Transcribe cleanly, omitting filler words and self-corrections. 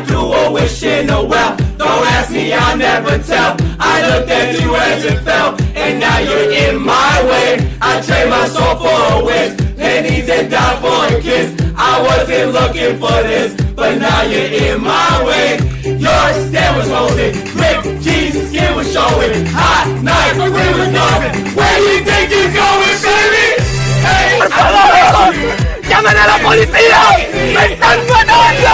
threw a wish in a well. Don't ask me, I'll never tell. I looked at you as it fell, and now you're in my way. I trade my soul for a wish, pennies and die for a kiss. I wasn't looking for this, but now you're in my way. Your stand was holding, ripped jeans, skin was showing. Hot night, we was going. Where you think you're going, baby? Hey, ¡Llamen a la policía! ¡Me están matando!